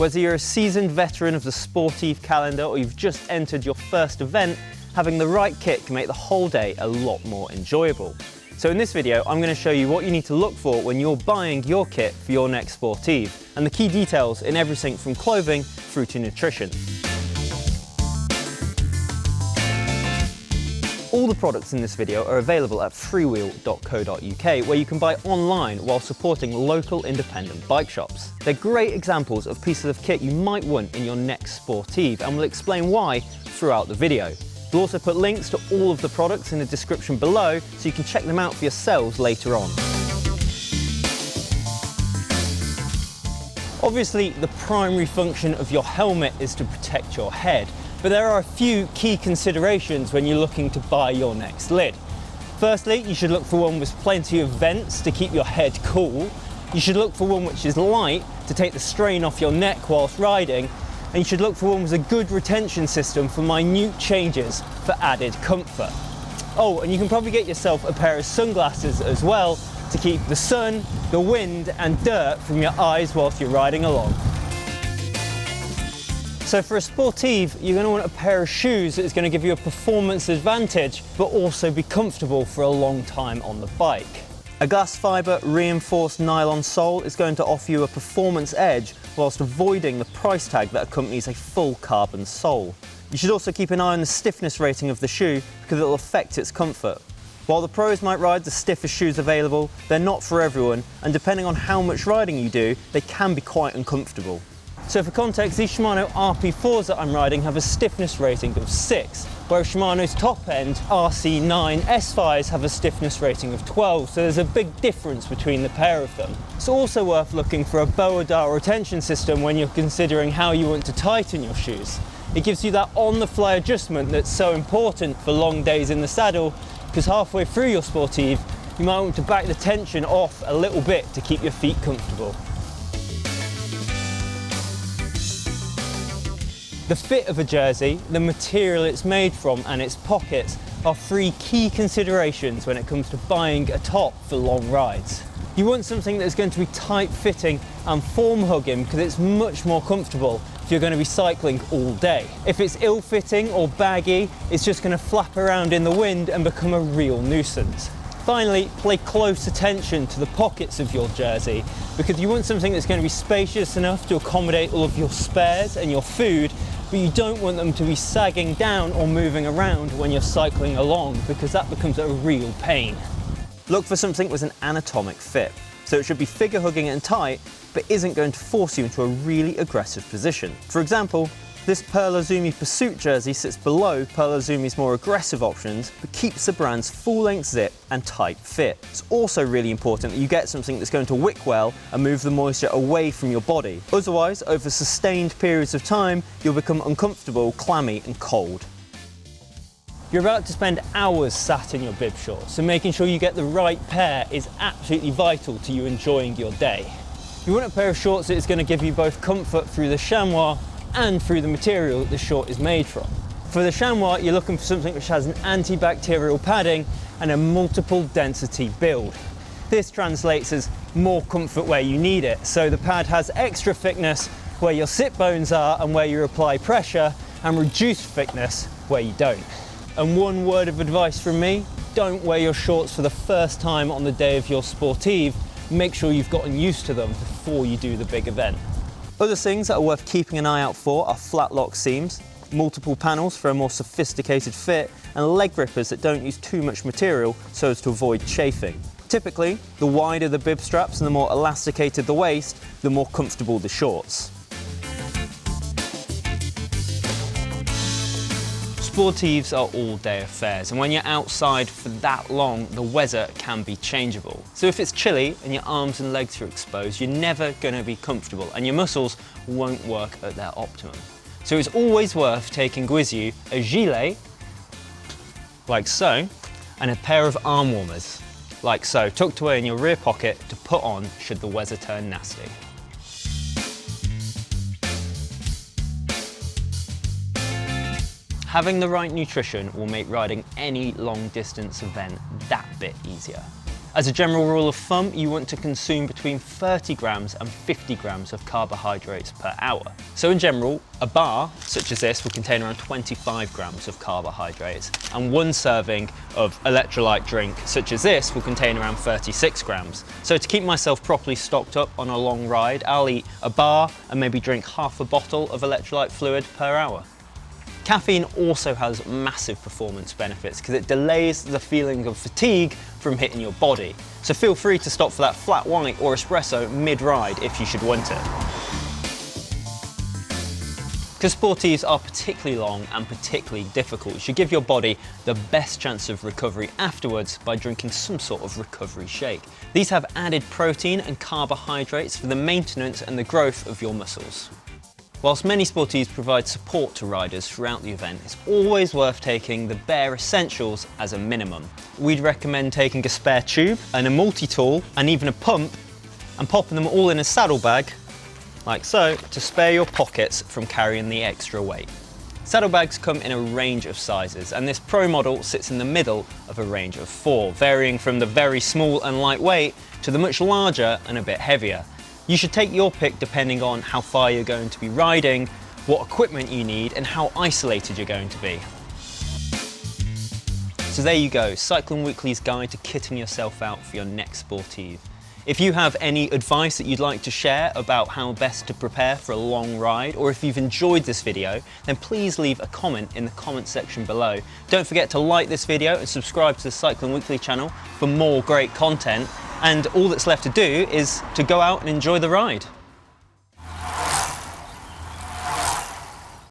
Whether you're a seasoned veteran of the Sportive calendar or you've just entered your first event, having the right kit can make the whole day a lot more enjoyable. So in this video, I'm going to show you what you need to look for when you're buying your kit for your next Sportive, and the key details in everything from clothing through to nutrition. All the products in this video are available at freewheel.co.uk, where you can buy online while supporting local independent bike shops. They're great examples of pieces of kit you might want in your next Sportive, and we'll explain why throughout the video. We'll also put links to all of the products in the description below so you can check them out for yourselves later on. Obviously, the primary function of your helmet is to protect your head, but there are a few key considerations when you're looking to buy your next lid. Firstly, you should look for one with plenty of vents to keep your head cool. You should look for one which is light to take the strain off your neck whilst riding. And you should look for one with a good retention system for minute changes for added comfort. Oh, and you can probably get yourself a pair of sunglasses as well to keep the sun, the wind and dirt from your eyes whilst you're riding along. So for a Sportive, you're going to want a pair of shoes that is going to give you a performance advantage, but also be comfortable for a long time on the bike. A glass fibre reinforced nylon sole is going to offer you a performance edge whilst avoiding the price tag that accompanies a full carbon sole. You should also keep an eye on the stiffness rating of the shoe because it will affect its comfort. While the pros might ride the stiffest shoes available, they're not for everyone, and depending on how much riding you do, they can be quite uncomfortable. So for context, these Shimano RP4s that I'm riding have a stiffness rating of 6, whereas Shimano's top-end RC9 S5s have a stiffness rating of 12, so there's a big difference between the pair of them. It's also worth looking for a boa dial retention system when you're considering how you want to tighten your shoes. It gives you that on-the-fly adjustment that's so important for long days in the saddle, because halfway through your Sportive, you might want to back the tension off a little bit to keep your feet comfortable. The fit of a jersey, the material it's made from and its pockets are three key considerations when it comes to buying a top for long rides. You want something that's going to be tight fitting and form hugging because it's much more comfortable if you're going to be cycling all day. If it's ill fitting or baggy, it's just going to flap around in the wind and become a real nuisance. Finally, pay close attention to the pockets of your jersey because you want something that's going to be spacious enough to accommodate all of your spares and your food, but you don't want them to be sagging down or moving around when you're cycling along because that becomes a real pain. Look for something with an anatomic fit. So it should be figure hugging and tight, but isn't going to force you into a really aggressive position. For example, this Pearl Izumi Pursuit jersey sits below Pearl Izumi's more aggressive options, but keeps the brand's full-length zip and tight fit. It's also really important that you get something that's going to wick well and move the moisture away from your body. Otherwise, over sustained periods of time, you'll become uncomfortable, clammy and cold. You're about to spend hours sat in your bib shorts, so making sure you get the right pair is absolutely vital to you enjoying your day. You want a pair of shorts that is going to give you both comfort through the chamois and through the material that the short is made from. For the chamois, you're looking for something which has an antibacterial padding and a multiple density build. This translates as more comfort where you need it, so the pad has extra thickness where your sit bones are and where you apply pressure, and reduced thickness where you don't. And one word of advice from me, don't wear your shorts for the first time on the day of your Sportive. Make sure you've gotten used to them before you do the big event. Other things that are worth keeping an eye out for are flat lock seams, multiple panels for a more sophisticated fit, and leg grippers that don't use too much material so as to avoid chafing. Typically, the wider the bib straps and the more elasticated the waist, the more comfortable the shorts. Sportives are all-day affairs, and when you're outside for that long, the weather can be changeable. So if it's chilly and your arms and legs are exposed, you're never going to be comfortable and your muscles won't work at their optimum. So it's always worth taking with you a gilet, like so, and a pair of arm warmers, like so, tucked away in your rear pocket to put on should the weather turn nasty. Having the right nutrition will make riding any long distance event that bit easier. As a general rule of thumb, you want to consume between 30 grams and 50 grams of carbohydrates per hour. So in general, a bar such as this will contain around 25 grams of carbohydrates, and one serving of electrolyte drink such as this will contain around 36 grams. So to keep myself properly stocked up on a long ride, I'll eat a bar and maybe drink half a bottle of electrolyte fluid per hour. Caffeine also has massive performance benefits because it delays the feeling of fatigue from hitting your body. So feel free to stop for that flat white or espresso mid-ride if you should want it. Because Sportives are particularly long and particularly difficult, you should give your body the best chance of recovery afterwards by drinking some sort of recovery shake. These have added protein and carbohydrates for the maintenance and the growth of your muscles. Whilst many Sportives provide support to riders throughout the event, it's always worth taking the bare essentials as a minimum. We'd recommend taking a spare tube and a multi-tool and even a pump and popping them all in a saddlebag, like so, to spare your pockets from carrying the extra weight. Saddlebags come in a range of sizes, and this Pro model sits in the middle of a range of 4, varying from the very small and lightweight to the much larger and a bit heavier. You should take your pick depending on how far you're going to be riding, what equipment you need, and how isolated you're going to be. So there you go, Cycling Weekly's guide to kitting yourself out for your next Sportive. If you have any advice that you'd like to share about how best to prepare for a long ride, or if you've enjoyed this video, then please leave a comment in the comment section below. Don't forget to like this video and subscribe to the Cycling Weekly channel for more great content. And all that's left to do is to go out and enjoy the ride.